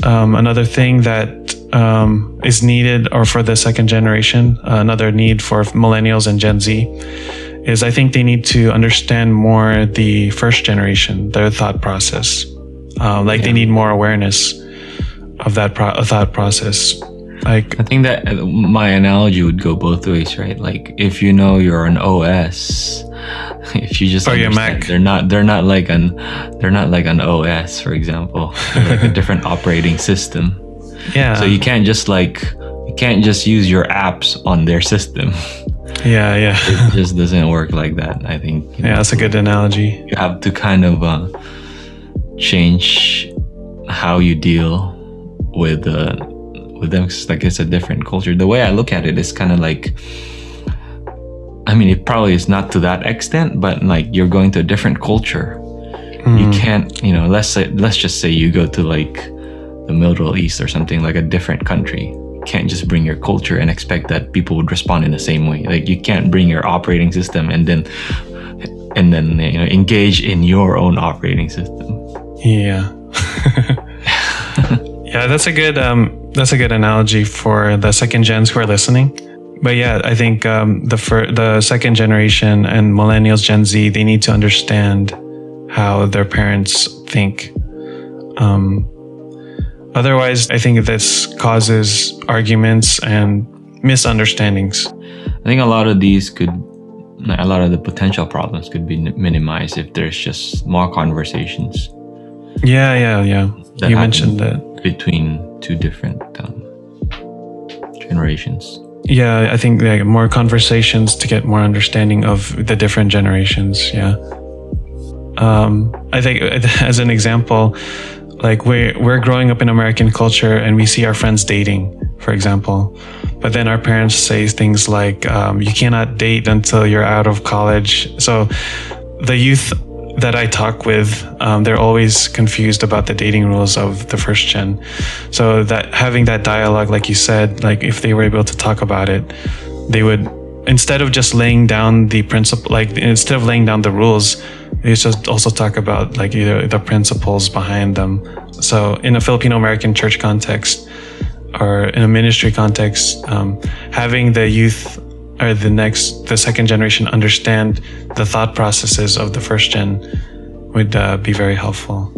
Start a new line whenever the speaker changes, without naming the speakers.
Another thing that is needed, or for the second generation, another need for millennials and Gen Z, is I think they need to understand more the first generation, their thought process. They need more awareness of that thought process. Like,
I think that my analogy would go both ways, right? Like, if you know you're an OS, if you just understand,
Mac.
they're not like an OS, for example, like a different operating system.
Yeah.
So you can't just use your apps on their system.
Yeah.
It just doesn't work like that. I think.
That's a good analogy.
You have to kind of change how you deal with them, because like it's a different culture. The way I look at it is kind of like, I mean, it probably is not to that extent, but like you're going to a different culture. You can't, let's just say you go to like the Middle East or something, like a different country. You can't just bring your culture and expect that people would respond in the same way. Like, you can't bring your operating system and then engage in your own operating system.
Yeah. Yeah, that's a good analogy for the second gens who are listening. But yeah, I think the second generation and millennials, Gen Z, they need to understand how their parents think. Otherwise, I think this causes arguments and misunderstandings.
I think a lot of the potential problems could be minimized if there's just more conversations.
Yeah. You mentioned that.
Between two different generations.
Yeah, I think more conversations to get more understanding of the different generations. Yeah. I think as an example, like we're growing up in American culture and we see our friends dating, for example, but then our parents say things like, you cannot date until you're out of college. So the youth that I talk with, they're always confused about the dating rules of the first gen. So that having that dialogue, like you said, like if they were able to talk about it, they would, instead of just laying down the principle, like instead of laying down the rules, they just also talk about like either the principles behind them. So in a Filipino American church context or in a ministry context, having the youth or the second generation understand the thought processes of the first gen would be very helpful.